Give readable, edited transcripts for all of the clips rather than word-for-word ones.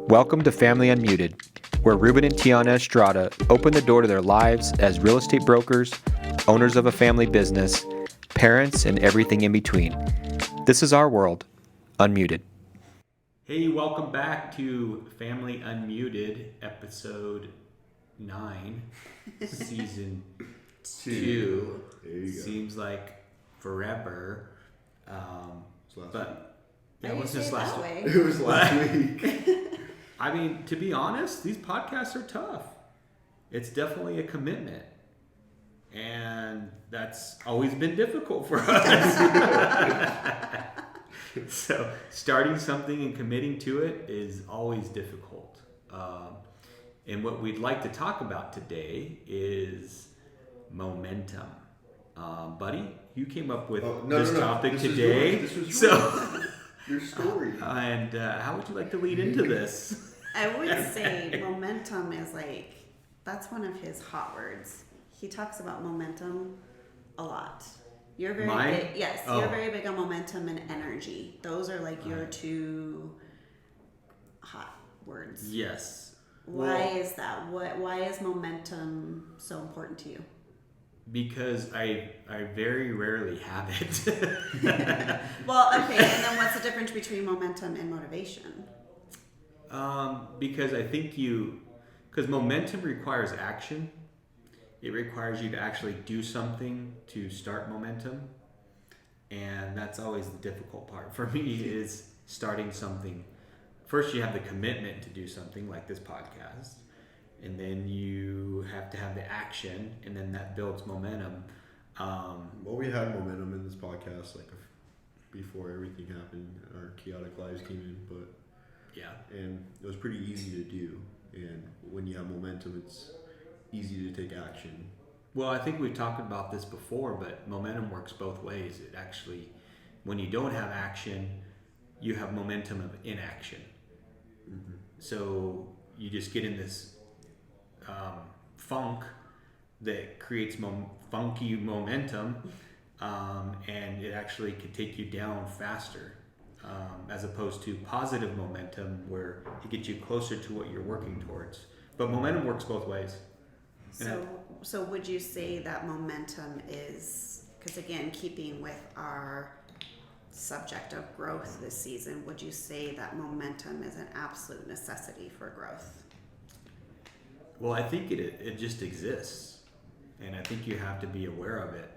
Welcome to Family Unmuted, where Ruben and Tiana Estrada open the door to their lives as real estate brokers, owners of a family business, parents, and everything in between. This is our world, Unmuted. Hey, welcome back to Family Unmuted, episode 9, season 2. There you go. Seems like forever. But Why it do you was say just it last that way? It was last week. I mean, to be honest, these podcasts are tough. It's definitely a commitment. And that's always been difficult for us. So starting something and committing to it is always difficult. And what we'd like to talk about today is momentum. Buddy, you came up with this topic This today. was So, your story. and how would you like to lead into this? I would say momentum is that's one of his hot words. He talks about momentum a lot. You're very big. Yes, you're very big on momentum and energy. Those are your two hot words. Yes. Why is that? Why is momentum so important to you? Because I very rarely have it. Well, okay, and then what's the difference between momentum and motivation? Because I think because momentum requires action. It requires you to actually do something to start momentum. And that's always the difficult part for me is starting something. First, you have the commitment to do something like this podcast. And then you have to have the action, and then that builds momentum. Well, we had momentum in this podcast before everything happened, our chaotic lives came in, but yeah, and it was pretty easy to do. And when you have momentum, it's easy to take action. Well, I think we've talked about this before, but momentum works both ways. It actually, when you don't have action, you have momentum of inaction. Mm-hmm. So you just get in this funk that creates funky momentum, and it actually could take you down faster, as opposed to positive momentum where it gets you closer to what you're working towards. But momentum works both ways. So would you say that momentum is, because again, keeping with our subject of growth this season, would you say that momentum is an absolute necessity for growth? Well, I think it just exists, and I think you have to be aware of it.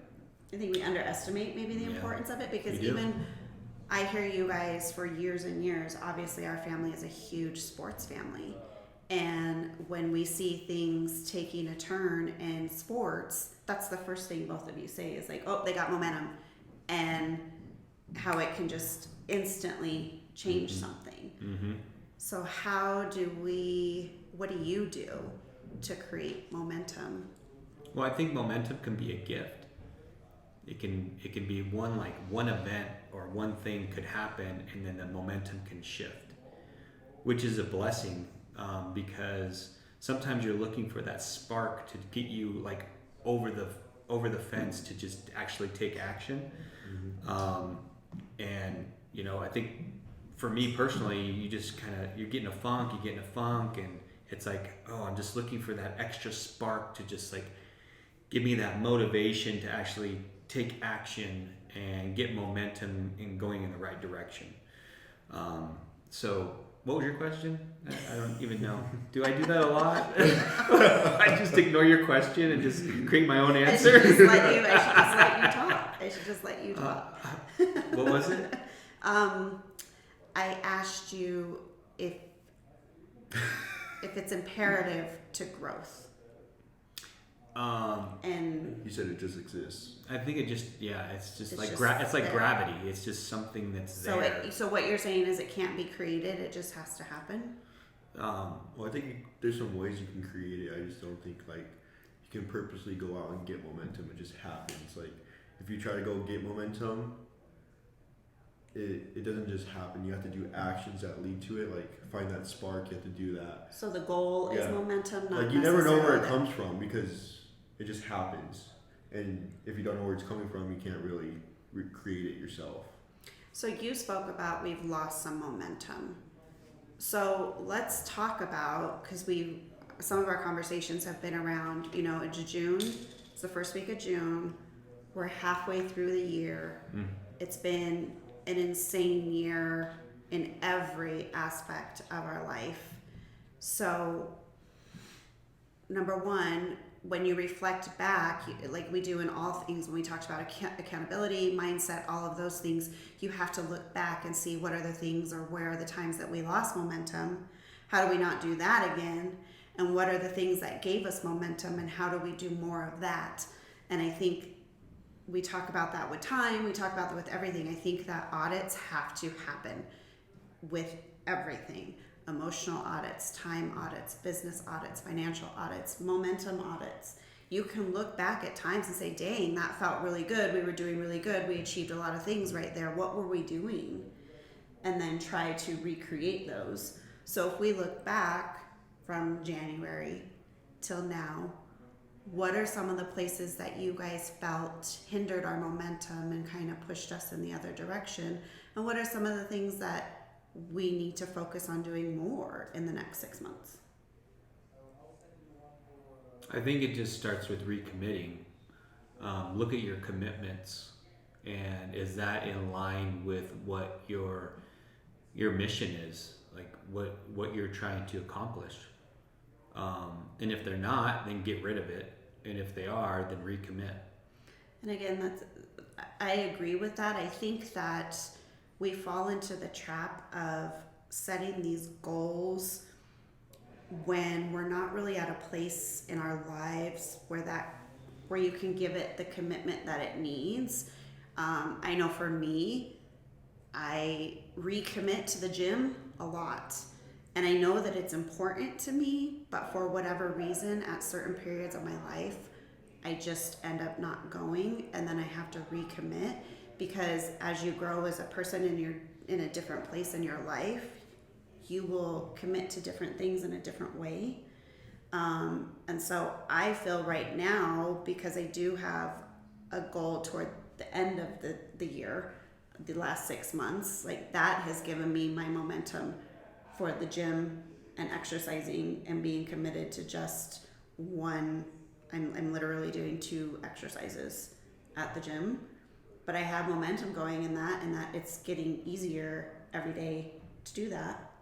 I think we underestimate maybe the importance of it, because even I hear you guys for years and years, obviously our family is a huge sports family. And when we see things taking a turn in sports, that's the first thing both of you say is oh, they got momentum, and how it can just instantly change something. Mm-hmm. So what do you do to create momentum? Well, I think momentum can be a gift. It can be one event or one thing could happen, and then the momentum can shift, which is a blessing. Because sometimes you're looking for that spark to get you over the fence to just actually take action. Mm-hmm. And I think for me personally, you just you're getting a funk, and it's I'm just looking for that extra spark to just give me that motivation to actually take action and get momentum and going in the right direction. So what was your question? I don't even know. Do I do that a lot? I just ignore your question and just create my own answer. I should just let you talk. What was it? I asked you if it's imperative to growth. And you said it just exists. I think it's just like there. gravity. It's just something that's there. So what you're saying is it can't be created, it just has to happen? Well, I think there's some ways you can create it. I just don't think you can purposely go out and get momentum. It just happens. If you try to go get momentum, it doesn't just happen. You have to do actions that lead to it. Find that spark. You have to do that. So the goal is momentum, not you never know where it comes from because it just happens. And if you don't know where it's coming from, you can't really recreate it yourself. So you spoke about we've lost some momentum. So let's talk about, because some of our conversations have been around, it's June. It's the first week of June. We're halfway through the year. It's been an insane year in every aspect of our life. So, number one, when you reflect back, like we do in all things, when we talked about accountability, mindset, all of those things, you have to look back and see what are the things or where are the times that we lost momentum. How do we not do that again? And what are the things that gave us momentum, and how do we do more of that? And I think we talk about that with time, we talk about that with everything. I think that audits have to happen with everything. Emotional audits, time audits, business audits, financial audits, momentum audits. You can look back at times and say, dang, that felt really good. We were doing really good. We achieved a lot of things right there. What were we doing? And then try to recreate those. So if we look back from January till now, what are some of the places that you guys felt hindered our momentum and kind of pushed us in the other direction? And what are some of the things that we need to focus on doing more in the next 6 months? I think it just starts with recommitting. Look at your commitments, and is that in line with what your mission is, like what you're trying to accomplish? And if they're not, then get rid of it. And if they are, then recommit. And again, I agree with that. I think that we fall into the trap of setting these goals when we're not really at a place in our lives where you can give it the commitment that it needs. I know for me, I recommit to the gym a lot. And I know that it's important to me, but for whatever reason, at certain periods of my life, I just end up not going, and then I have to recommit, because as you grow as a person and you're in a different place in your life, you will commit to different things in a different way. And so I feel right now, because I do have a goal toward the end of the year, the last 6 months, like that has given me my momentum for the gym and exercising and being committed to just one. I'm literally doing 2 exercises at the gym, but I have momentum going in that, and that it's getting easier every day to do that.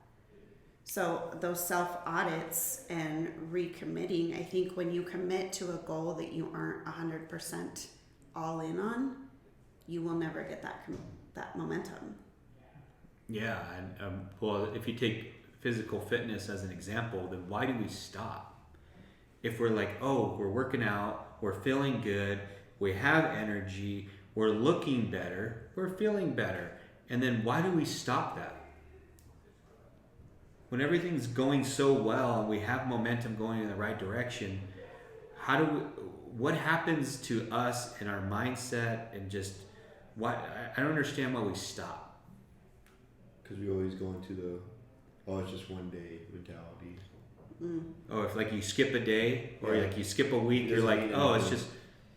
So those self audits and recommitting, I think when you commit to a goal that you aren't 100% all in on, you will never get that momentum. Yeah, and well, if you take physical fitness as an example, then why do we stop? If we're like, oh, we're working out, we're feeling good, we have energy, we're looking better, we're feeling better, and then why do we stop that? When everything's going so well and we have momentum going in the right direction, what happens to us and our mindset, and just I don't understand why we stop. Because we always go into it's just one day mentality. Oh, if like you skip a day or like you skip a week, you're like, oh, it's just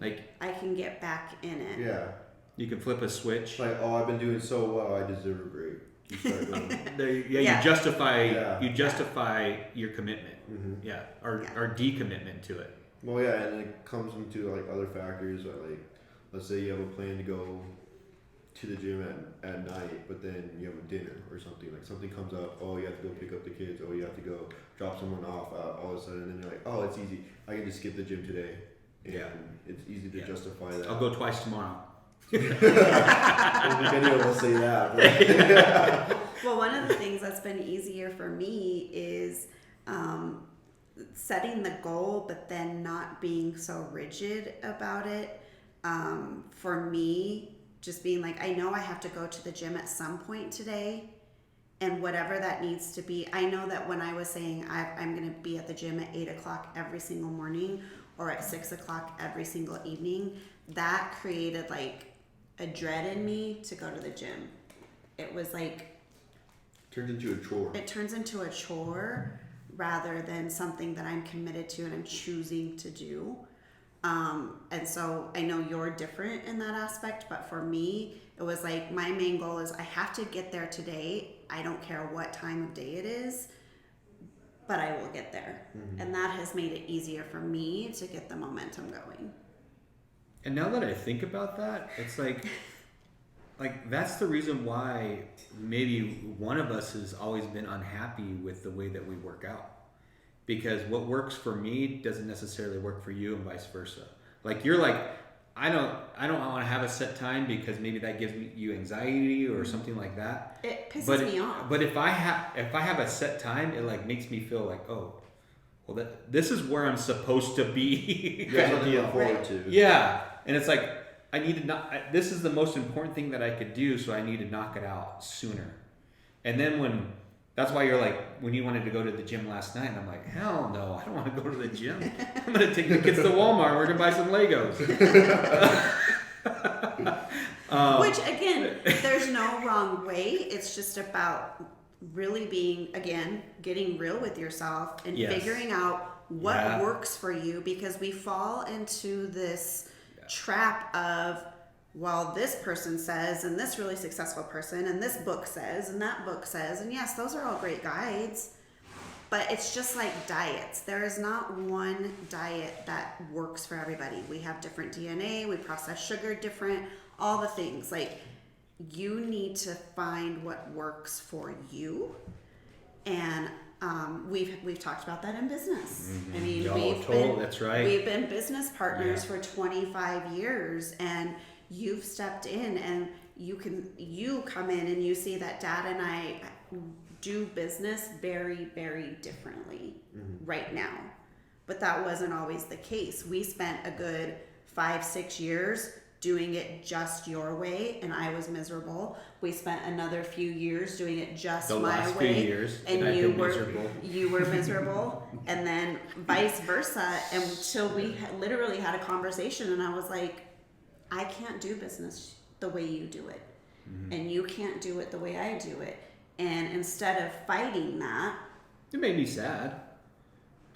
like I can get back in it. Yeah. You can flip a switch. It's like, oh, I've been doing so well, I deserve a break. You start going. You justify your commitment. Mm-hmm. Yeah, or decommitment to it. Well, yeah, and it comes into like other factors. Like, let's say you have a plan to go to the gym at night, but then you have a dinner or something. Like something comes up. Oh, you have to go pick up the kids. Oh, you have to go drop someone off. All of a sudden, and then you're like, oh, it's easy. I can just skip the gym today. And it's easy to justify that. I'll go twice tomorrow. I don't think anyone will say that. But Well, one of the things that's been easier for me is setting the goal, but then not being so rigid about it. For me, just being like, I know I have to go to the gym at some point today, and whatever that needs to be. I know that when I was saying I'm going to be at the gym at 8 o'clock every single morning or at 6 o'clock every single evening, that created like a dread in me to go to the gym. It was like turns into a chore. It turns into a chore rather than something that I'm committed to and I'm choosing to do. And so I know you're different in that aspect, but for me, it was like my main goal is I have to get there today. I don't care what time of day it is, but I will get there. And that has made it easier for me to get the momentum going. And now that I think about that, it's like that's the reason why maybe one of us has always been unhappy with the way that we work out. Because what works for me doesn't necessarily work for you, and vice versa. Like you're like, I don't want to have a set time because maybe that gives you anxiety or something like that. It pisses me off. But if I have a set time, it like makes me feel like, oh, well, this is where I'm supposed to be. You got something to look forward to. Yeah, and it's like I need to this is the most important thing that I could do, so I need to knock it out sooner. And then that's why you're like, when you wanted to go to the gym last night, I'm like, hell no, I don't want to go to the gym. I'm going to take the kids to Walmart. We're going to buy some Legos. Which, again, there's no wrong way. It's just about really being, again, getting real with yourself and figuring out what works for you, because we fall into this trap of, well, this person says, and this really successful person, and this book says, and that book says, and yes, those are all great guides, but it's just like diets. There is not one diet that works for everybody. We have different DNA, we process sugar different, all the things. Like, you need to find what works for you, and we've talked about that in business. I mean, that's right. We've been business partners for 25 years, and you've stepped in, and you come in and you see that Dad and I do business very, very differently right now. But that wasn't always the case. We spent a good 5-6 years doing it just your way, and I was miserable. We spent another few years doing it just the my last way, few years, and you were miserable, and then vice versa, until we literally had a conversation, and I was like, I can't do business the way you do it, and you can't do it the way I do it. And instead of fighting that, it made me sad.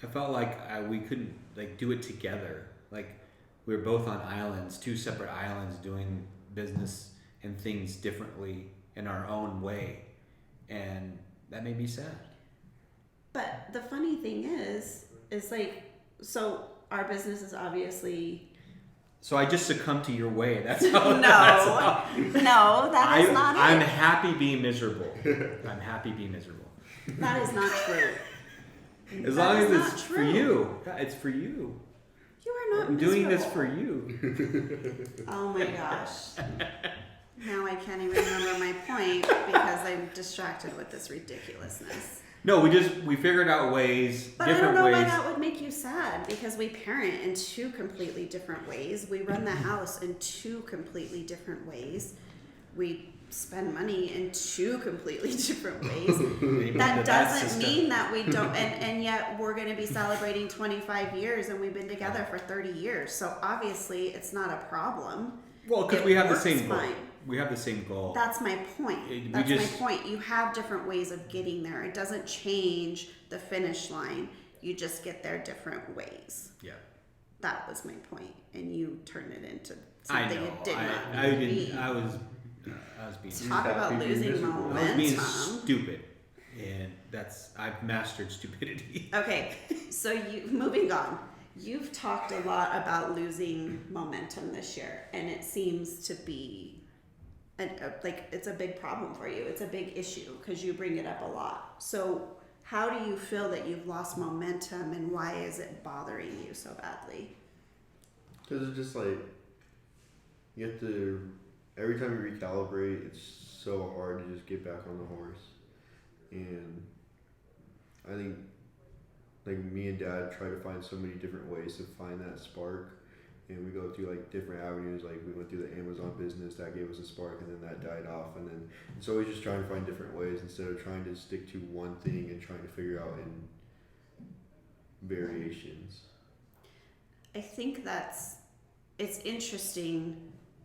I felt like we couldn't do it together. Like we were both on islands, 2 separate islands, doing business and things differently in our own way, and that made me sad. But the funny thing is like, so our business is obviously. So I just succumbed to your way. That's how. No, that is not it. I'm happy being miserable. I'm happy being miserable. That is not true. As long as it's for you. It's for you. You are not I'm miserable. doing this for you. Oh my gosh. Now I can't even remember my point because I'm distracted with this ridiculousness. No, we figured out ways, but different I don't know ways. why that would make you sad, because we parent in 2 completely different ways. We run the house in 2 completely different ways. We spend money in 2 completely different ways. That doesn't mean that we don't, and yet we're going to be celebrating 25 years, and we've been together for 30 years. So obviously it's not a problem. Well, because we have the same goal. Fine. We have the same goal. That's my point. My point. You have different ways of getting there. It doesn't change the finish line. You just get there different ways. Yeah. That was my point, and you turned it into something it did not I was being. Talk about losing momentum. I was being stupid, and I've mastered stupidity. Okay, so moving on. You've talked a lot about losing momentum this year, and it seems to be it's a big problem for you. It's a big issue because you bring it up a lot. So how do you feel that you've lost momentum, and why is it bothering you so badly? Because it's just like, you have to, every time you recalibrate, it's so hard to just get back on the horse. And I think, like, me and Dad try to find so many different ways to find that spark. And we go through different avenues. Like, we went through the Amazon business, that gave us a spark, and then that died off. And then it's always just trying to find different ways instead of trying to stick to one thing and trying to figure out in variations. I think it's interesting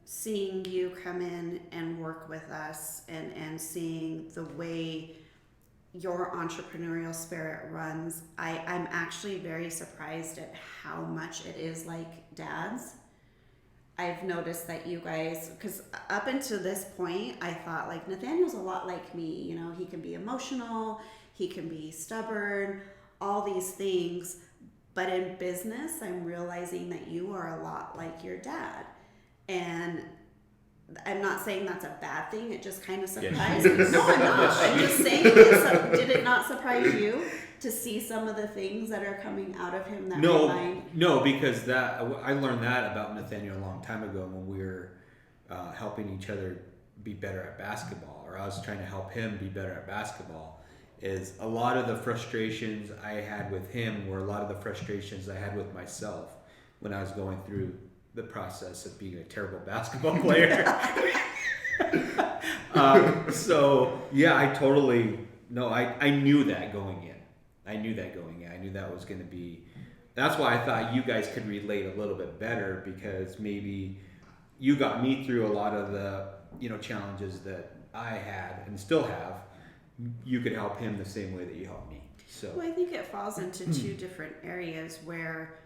seeing you come in and work with us, and seeing the way your entrepreneurial spirit runs. I'm actually very surprised at how much it is like Dad's. I've noticed that you guys, because up until this point, I thought like Nathaniel's a lot like me. You know, he can be emotional, he can be stubborn, all these things. But in business, I'm realizing that you are a lot like your dad. And I'm not saying that's a bad thing. It just kind of surprised me. No, I'm not. I'm just saying, did it not surprise you to see some of the things that are coming out of him that remind? No, because I learned that about Nathaniel a long time ago when we were helping each other be better at basketball, or I was trying to help him be better at basketball. Is a lot of the frustrations I had with him were a lot of the frustrations I had with myself when I was going through the process of being a terrible basketball player. So yeah, I knew that going in. I knew that was going to be, that's why I thought you guys could relate a little bit better, because maybe you got me through a lot of the, challenges that I had and still have. You could help him the same way that you helped me. So Well, I think it falls into two different areas where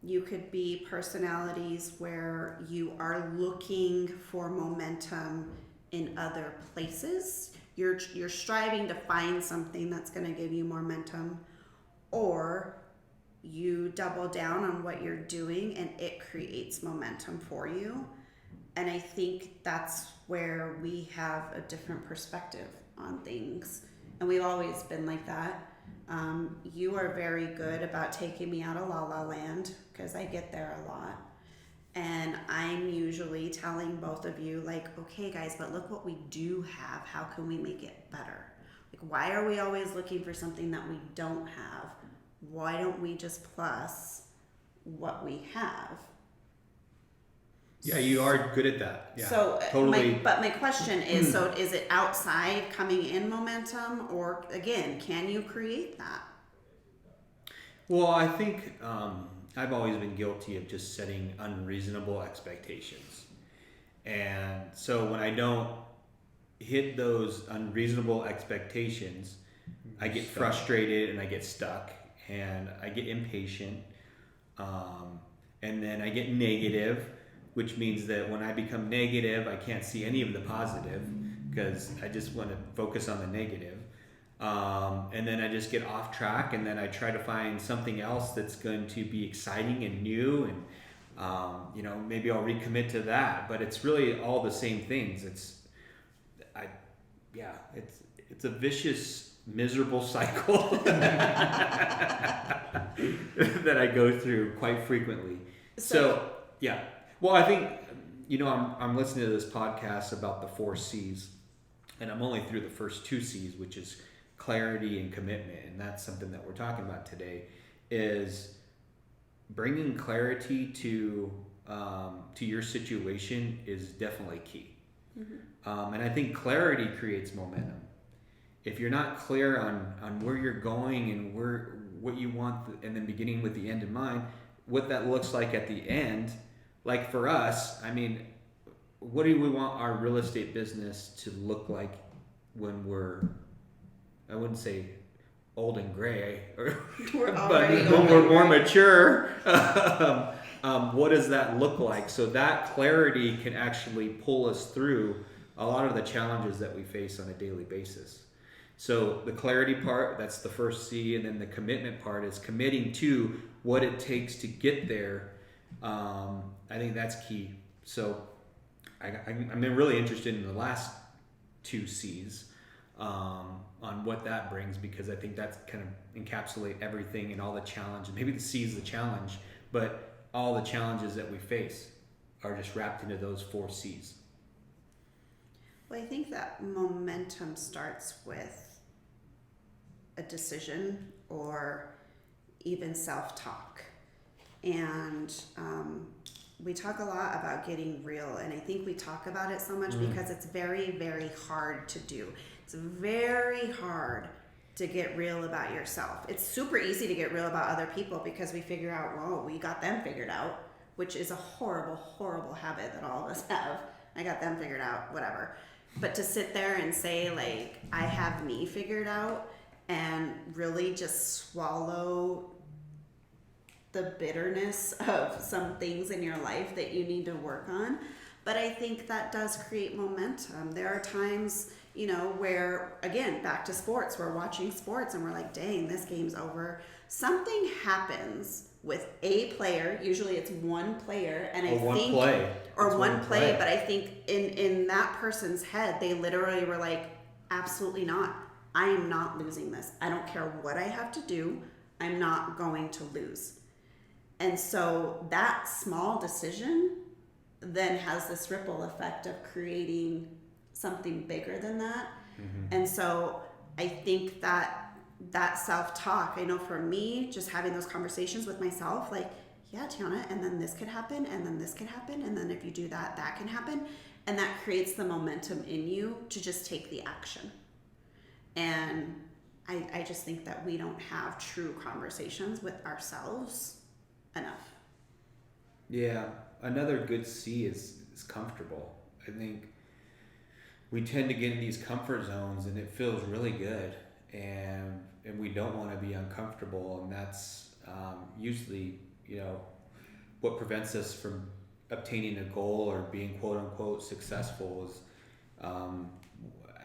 you could be personalities where you are looking for momentum in other places. You're striving to find something that's going to give you momentum, or you double down on what you're doing and it creates momentum for you. And I think that's where we have a different perspective on things. And we've always been like that. You are very good about taking me out of La La Land, because I get there a lot. And I'm usually telling both of you, like, okay, guys, but look what we do have. How can we make it better? Like, why are we always looking for something that we don't have? Why don't we just plus what we have? yeah, you are good at that. Yeah, So totally. my question is, so is it outside coming in momentum, or again, can you create that? Well, I think I've always been guilty of just setting unreasonable expectations. And so when I don't hit those unreasonable expectations, I get frustrated and I get stuck and I get impatient. And then I get negative, which means that when I become negative, I can't see any of the positive because I just want to focus on the negative. And then I just get off track, and then I try to find something else that's going to be exciting and new, and maybe I'll recommit to that. But it's really all the same things. It's a vicious, miserable cycle that I go through quite frequently. So yeah. Well, I think I'm listening to this podcast about the 4 C's, and I'm only through the first 2 C's, which is clarity and commitment, and that's something that we're talking about today. Is bringing clarity to your situation is definitely key. Mm-hmm. And I think clarity creates momentum. If you're not clear on where you're going and what you want, and then beginning with the end in mind, what that looks like at the end. Like for us, I mean, what do we want our real estate business to look like when we're, I wouldn't say old and gray, but when we're more mature, what does that look like? So that clarity can actually pull us through a lot of the challenges that we face on a daily basis. So the clarity part, that's the first C, and then the commitment part is committing to what it takes to get there. I think that's key. So I'm really interested in the last 2 C's on what that brings, because I think that's kind of encapsulate everything and all the challenge. And maybe the C is the challenge, but all the challenges that we face are just wrapped into those 4 C's. Well, I think that momentum starts with a decision or even self-talk. And we talk a lot about getting real, and I think we talk about it so much because it's very, very hard to do. It's very hard to get real about yourself. It's super easy to get real about other people because we figure out, well, we got them figured out, which is a horrible, horrible habit that all of us have. I got them figured out, whatever. But to sit there and say, like, I have me figured out, and really just swallow the bitterness of some things in your life that you need to work on. But I think that does create momentum. There are times, you know, where, again, back to sports, we're watching sports and we're like, dang, this game's over. Something happens with a player, usually it's one player, and one play, but I think in that person's head, they literally were like, absolutely not. I am not losing this. I don't care what I have to do. I'm not going to lose. And so that small decision then has this ripple effect of creating something bigger than that. And so I think that self-talk, I know for me, just having those conversations with myself, like, yeah, Tiana, and then this could happen, and then this could happen, and then if you do that, that can happen. And that creates the momentum in you to just take the action. And I just think that we don't have true conversations with ourselves enough. Yeah, another good C is comfortable. I think we tend to get in these comfort zones and it feels really good, and we don't want to be uncomfortable, and that's usually, you know, what prevents us from obtaining a goal or being quote unquote successful. Is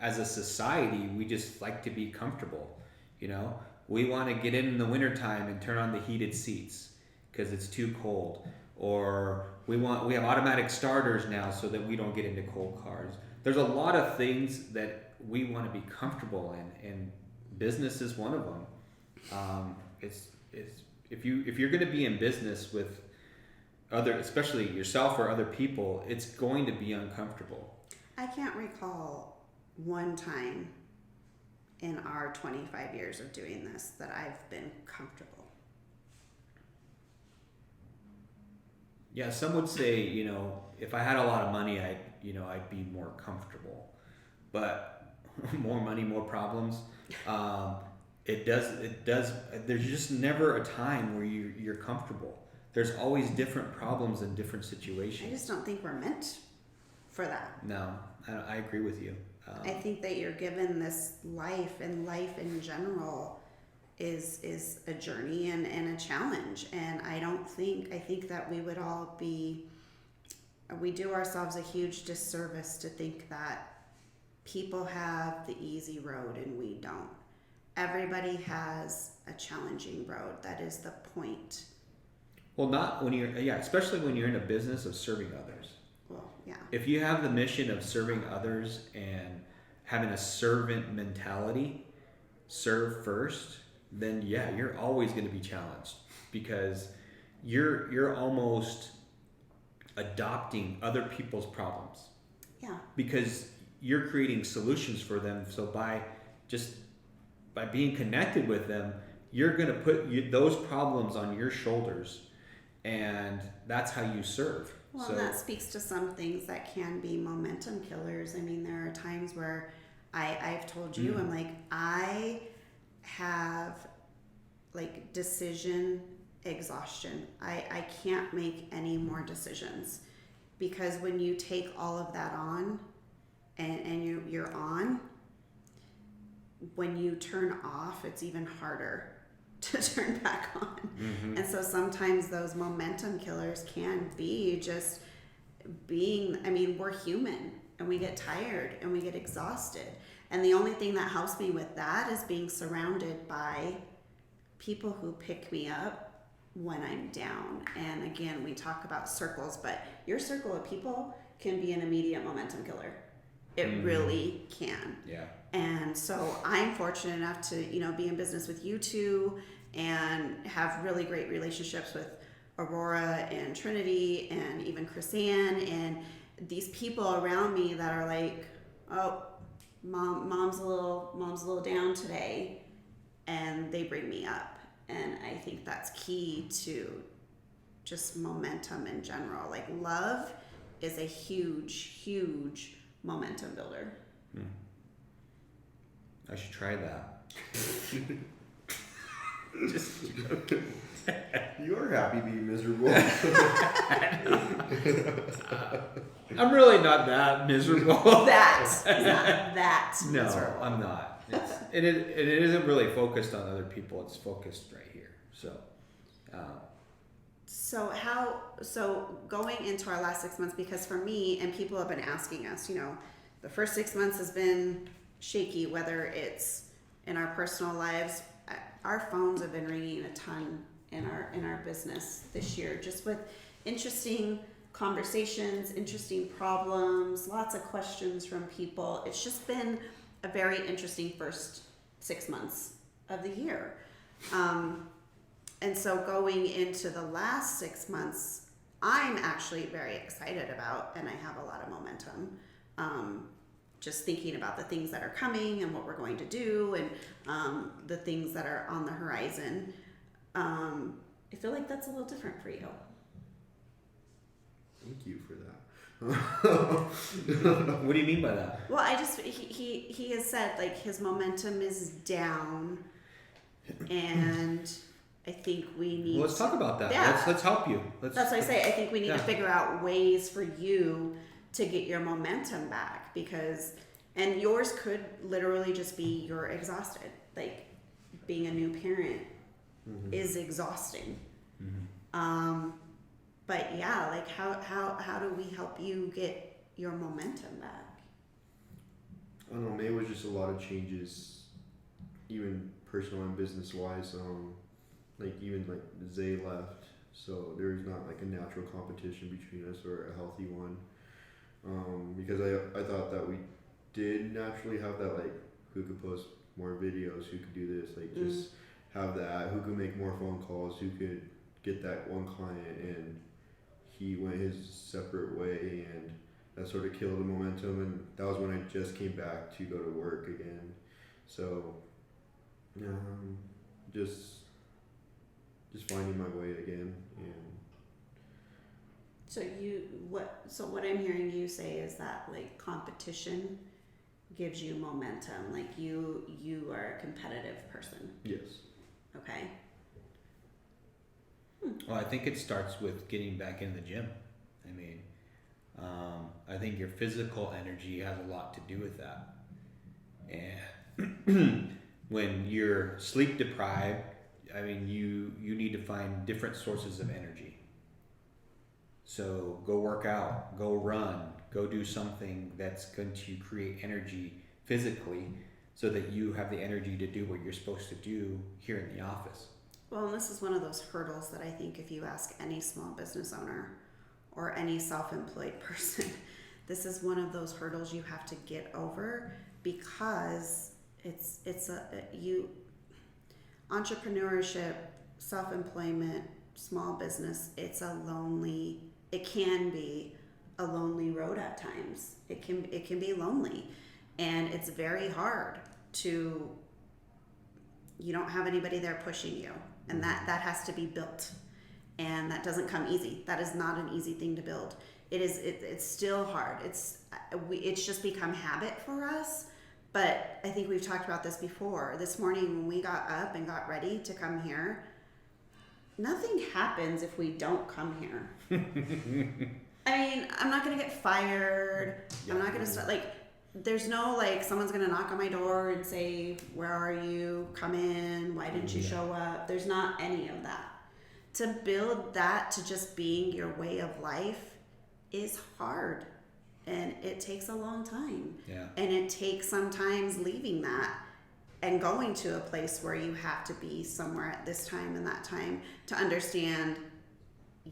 as a society, we just like to be comfortable. You know, we want to get in the wintertime and turn on the heated seats because it's too cold, or we have automatic starters now so that we don't get into cold cars. There's a lot of things that we want to be comfortable in, and business is one of them. It's if you're going to be in business with other, especially yourself or other people, it's going to be uncomfortable. I can't recall one time in our 25 years of doing this that I've been comfortable. Yeah, some would say, you know, if I had a lot of money, I'd be more comfortable. But more money, more problems. It does. There's just never a time where you're comfortable. There's always different problems in different situations. I just don't think we're meant for that. No, I agree with you. I think that you're given this life, and life in general is a journey and a challenge. And I think that we would all we do ourselves a huge disservice to think that people have the easy road and we don't. Everybody has a challenging road. That is the point. Well, not when especially when you're in a business of serving others. Well, yeah. If you have the mission of serving others and having a servant mentality, serve first, then yeah, you're always going to be challenged because you're almost adopting other people's problems. Yeah. Because you're creating solutions for them. So by being connected with them, you're going to put those problems on your shoulders, and that's how you serve. Well, and that speaks to some things that can be momentum killers. I mean, there are times where I've told you, I'm like, I have like decision exhaustion. I can't make any more decisions, because when you take all of that on and you're on, when you turn off, it's even harder to turn back on. And so sometimes those momentum killers can be just we're human and we get tired and we get exhausted. And the only thing that helps me with that is being surrounded by people who pick me up when I'm down. And again, we talk about circles, but your circle of people can be an immediate momentum killer. It really can. Yeah. And so I'm fortunate enough to, be in business with you two and have really great relationships with Aurora and Trinity and even Chrisanne and these people around me that are like, oh, mom's a little down today, and they bring me up. And I think that's key to just momentum in general. Like, love is a huge momentum builder. I should try that. Just joking. You're happy being miserable. I'm really not that miserable. Not that No, miserable. I'm not. It isn't really focused on other people. It's focused right here. So, So going into our last 6 months, because for me, and people have been asking us, the first 6 months has been shaky, whether it's in our personal lives. Our phones have been ringing a ton in our business this year, just with interesting conversations, interesting problems, lots of questions from people. It's just been a very interesting first 6 months of the year. And so going into the last 6 months, I'm actually very excited about, and I have a lot of momentum. Just thinking about the things that are coming and what we're going to do, and the things that are on the horizon. I feel like that's a little different for you. Thank you for that. What do you mean by that? Well, he has said like his momentum is down, and I think we need. Well, let's talk about that. Yeah. Let's help you. That's what I say. I think we need to figure out ways for you to get your momentum back, and yours could literally just be you're exhausted. Like being a new parent is exhausting. But yeah, like how do we help you get your momentum back? I don't know, maybe it was just a lot of changes, even personal and business wise. Even Zay left, so there's not like a natural competition between us or a healthy one. Because I thought that we did naturally have that, like who could post more videos, who could do this, like just have that, who could make more phone calls, who could get that one client, and he went his separate way, and that sort of killed the momentum. And that was when I just came back to go to work again. So just finding my way again. And so what I'm hearing you say is that like competition gives you momentum. Like you are a competitive person. yes. Okay. Well, I think it starts with getting back in the gym. I mean, I think your physical energy has a lot to do with that. And when you're sleep deprived, I mean, you need to find different sources of energy. So go work out, go run, go do something that's going to create energy physically so that you have the energy to do what you're supposed to do here in the office. Well, and this is one of those hurdles that I think if you ask any small business owner or any self-employed person, this is one of those hurdles you have to get over, because entrepreneurship, self-employment, small business, it can be a lonely road at times. It can be lonely, and it's very hard to, you don't have anybody there pushing you, and that has to be built, and that doesn't come easy. That is not an easy thing to build. It's still hard. It's just become habit for us. But I think we've talked about this before. This morning when we got up and got ready to come here, nothing happens if we don't come here. I mean, I'm not going to get fired. Yeah. I'm not going to start, like, there's no, like, someone's going to knock on my door and say, where are you? Come in. Why didn't you show up? There's not any of that. To build that to just being your way of life is hard. And it takes a long time. Yeah. And it takes sometimes leaving that and going to a place where you have to be somewhere at this time and that time to understand,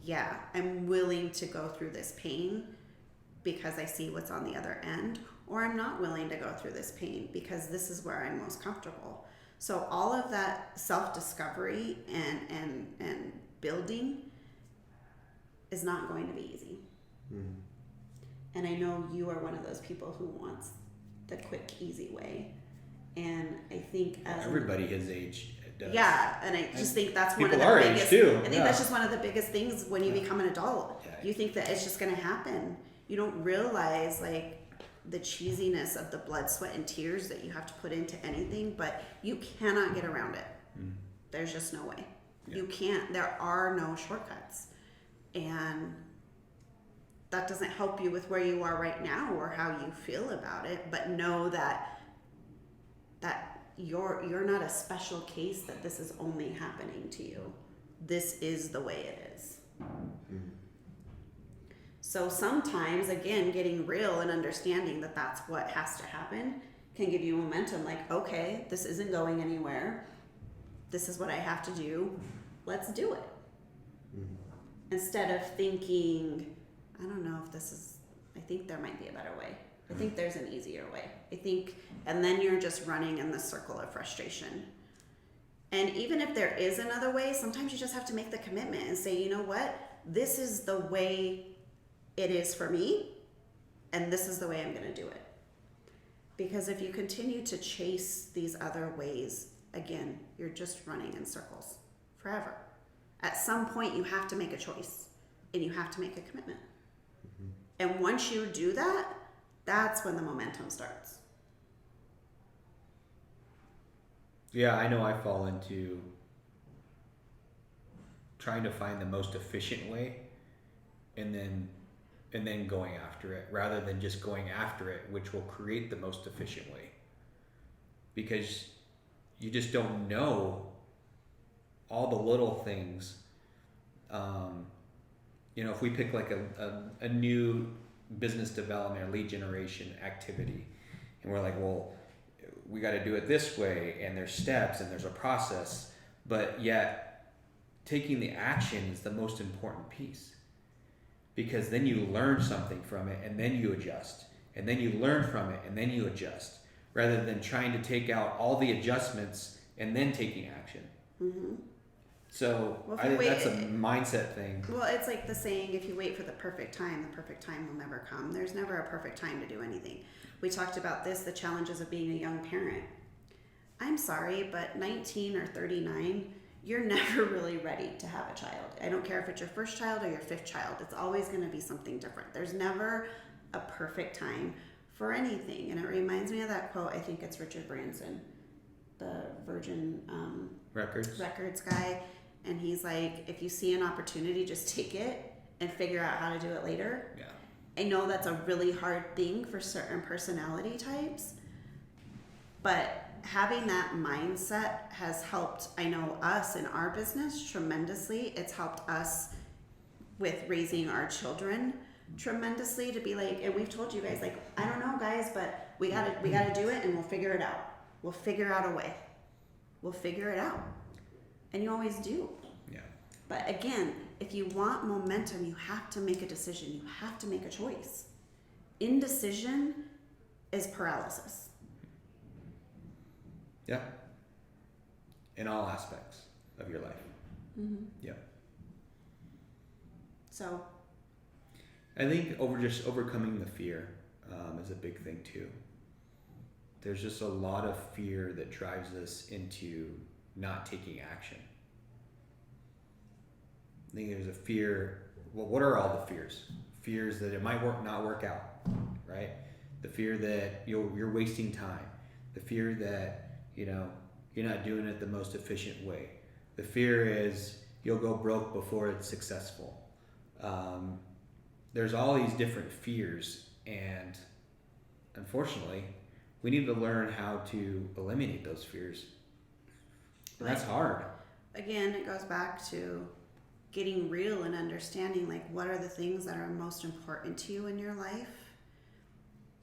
yeah, I'm willing to go through this pain because I see what's on the other end, or I'm not willing to go through this pain because this is where I'm most comfortable. So all of that self-discovery and building is not going to be easy. Mm. And I know you are one of those people who wants the quick, easy way. And I think as everybody his age does. Yeah, and I just think that's one of the biggest. I think that's just one of the biggest things when you become an adult. Yeah. You think that it's just going to happen. You don't realize like the cheesiness of the blood, sweat, and tears that you have to put into anything, but you cannot get around it. Mm. There's just no way. Yeah. You can't. There are no shortcuts, and that doesn't help you with where you are right now or how you feel about it, but know that you're not a special case, that this is only happening to you. This is the way it is. So sometimes, again, getting real and understanding that that's what has to happen can give you momentum. Like, okay, this isn't going anywhere. This is what I have to do. Let's do it. Instead of thinking, I don't know if this is, I think there might be a better way. I think there's an easier way. And then you're just running in the circle of frustration. And even if there is another way, sometimes you just have to make the commitment and say, you know what? This is the way it is for me, and this is the way I'm going to do it. Because if you continue to chase these other ways, again, you're just running in circles forever. At some point, you have to make a choice, and you have to make a commitment. And once you do that, that's when the momentum starts. Yeah, I know I fall into trying to find the most efficient way and then going after it rather than just going after it, which will create the most efficient way. Because you just don't know all the little things. If we pick like a new business development or lead generation activity, and we're like, well, we got to do it this way, and there's steps and there's a process, but yet taking the action is the most important piece, because then you learn something from it and then you adjust, and then you learn from it and then you adjust, rather than trying to take out all the adjustments and then taking action. So I think that's a mindset thing. Well, it's like the saying, if you wait for the perfect time will never come. There's never a perfect time to do anything. We talked about this, the challenges of being a young parent. I'm sorry, but 19 or 39, you're never really ready to have a child. I don't care if it's your first child or your fifth child. It's always going to be something different. There's never a perfect time for anything. And it reminds me of that quote, I think it's Richard Branson, the Virgin Records guy. And he's like, if you see an opportunity, just take it and figure out how to do it later. Yeah. I know that's a really hard thing for certain personality types, but having that mindset has helped, I know, us in our business tremendously. It's helped us with raising our children tremendously, to be like, and we've told you guys, like, I don't know, guys, but we gotta do it, and we'll figure it out. We'll figure out a way. We'll figure it out. And you always do. Yeah. But again, if you want momentum, you have to make a decision. You have to make a choice. Indecision is paralysis. Yeah. In all aspects of your life. Yeah. So I think overcoming the fear is a big thing too. There's just a lot of fear that drives us into not taking action. I think there's a fear. Well, what are all the fears? Fears that it might not work out, right? The fear that you're wasting time. The fear that you're not doing it the most efficient way. The fear is you'll go broke before it's successful. There's all these different fears, and unfortunately, we need to learn how to eliminate those fears. And that's hard. Again, it goes back to getting real and understanding, like, what are the things that are most important to you in your life.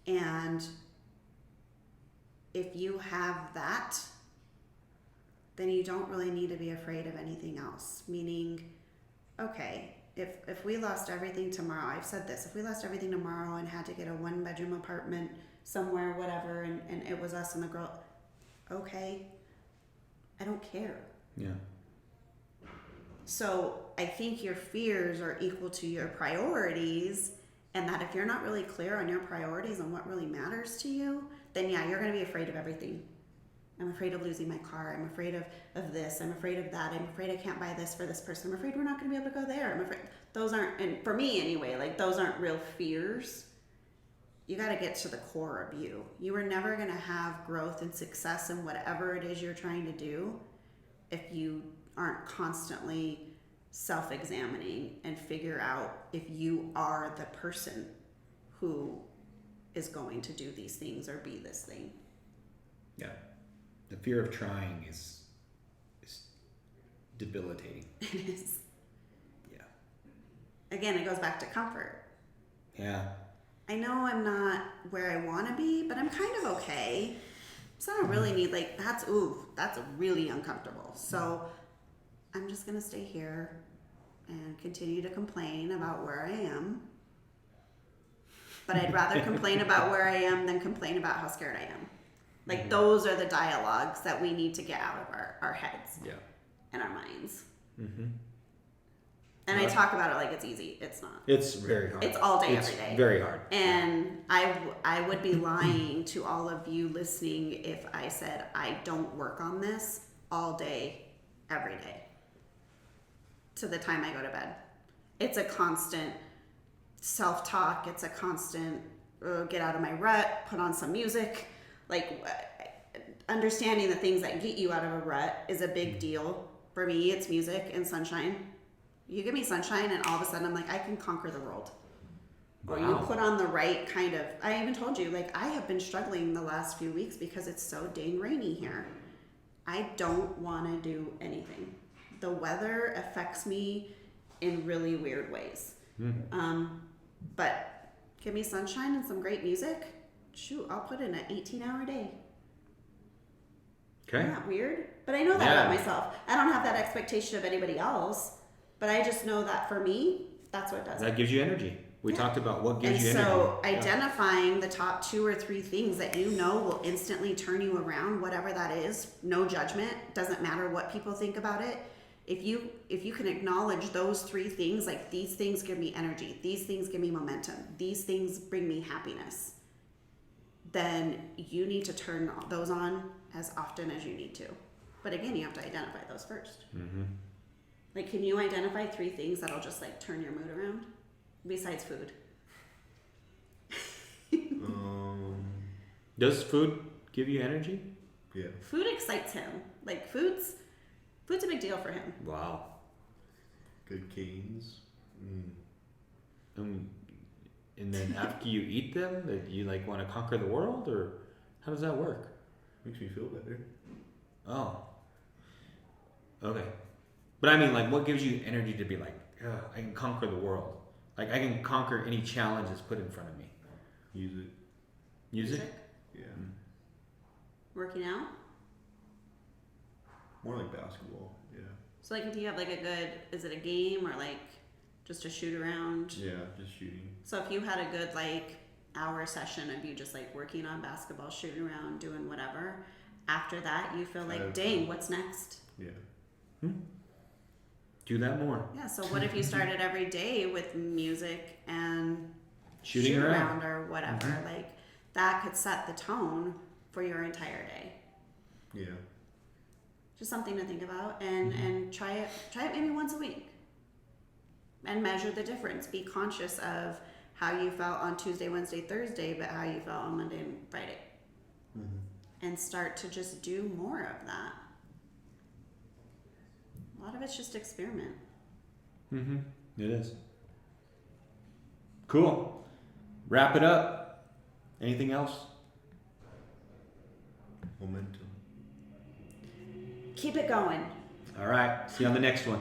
And if you have that, then you don't really need to be afraid of anything else. Meaning, okay, if we lost everything tomorrow, I've said this, if we lost everything tomorrow and had to get a 1-bedroom apartment somewhere, whatever, and it was us and the girl, okay, I don't care. Yeah. So I think your fears are equal to your priorities, and that if you're not really clear on your priorities and what really matters to you, then yeah, you're going to be afraid of everything. I'm afraid of losing my car. I'm afraid of this. I'm afraid of that. I'm afraid I can't buy this for this person. I'm afraid we're not going to be able to go there. I'm afraid those aren't, and for me anyway, like, those aren't real fears. You got to get to the core of you. You are never going to have growth and success in whatever it is you're trying to do if you aren't constantly self-examining and figure out if you are the person who is going to do these things or be this thing. Yeah. The fear of trying is debilitating. It is. Yeah. Again, it goes back to comfort. Yeah. I know I'm not where I want to be, but I'm kind of okay. So I don't really need like that's really uncomfortable. So I'm just gonna stay here and continue to complain about where I am. But I'd rather complain about where I am than complain about how scared I am. Like those are the dialogues that we need to get out of our heads and our minds. Mm-hmm. And I talk about it like it's easy. It's not. It's very hard. It's all day, it's every day. Very hard. And I would be lying to all of you listening if I said I don't work on this all day, every day, to the time I go to bed. It's a constant self-talk. It's a constant get out of my rut, put on some music. Like understanding the things that get you out of a rut is a big deal. For me, it's music and sunshine. You give me sunshine and all of a sudden I'm like, I can conquer the world. Or you put on the right kind of, I even told you, like I have been struggling the last few weeks because it's so dang rainy here. I don't want to do anything. The weather affects me in really weird ways. But give me sunshine and some great music. Shoot, I'll put in an 18-hour day. Okay. Isn't that weird? But I know that about myself. I don't have that expectation of anybody else. But I just know that for me, that's what does it. That gives you energy. We talked about what gives you energy. And so identifying the top 2 or 3 things that you know will instantly turn you around, whatever that is, no judgment, doesn't matter what people think about it. If you can acknowledge those 3 things, like these things give me energy, these things give me momentum, these things bring me happiness, then you need to turn those on as often as you need to. But again, you have to identify those first. Mm-hmm. Like, can you identify 3 things that'll just like turn your mood around besides food? Does food give you energy? Yeah. Food excites him. Like food's a big deal for him. Wow. Good canes. And then after you eat them, that you like want to conquer the world, or how does that work? Makes me feel better. Oh. Okay. But I mean, like, what gives you energy to be like, I can conquer the world? Like, I can conquer any challenge that's put in front of me. Music. Music? Yeah. Working out. More like basketball. Yeah. So like if you have like is it a game or like just a shoot around? Yeah, just shooting. So if you had a good like hour session of you just like working on basketball, shooting around, doing whatever, after that you feel like, dang, what's next? Yeah. Do that more. Yeah, so what if you started every day with music and Shooting shoot around or whatever? Like that could set the tone for your entire day. Yeah. Just something to think about and try it maybe once a week. And measure the difference. Be conscious of how you felt on Tuesday, Wednesday, Thursday, but how you felt on Monday and Friday. And start to just do more of that. A lot of it's just experiment. It is. Cool. Wrap it up. Anything else? Momentum. Keep it going. All right. See you on the next one.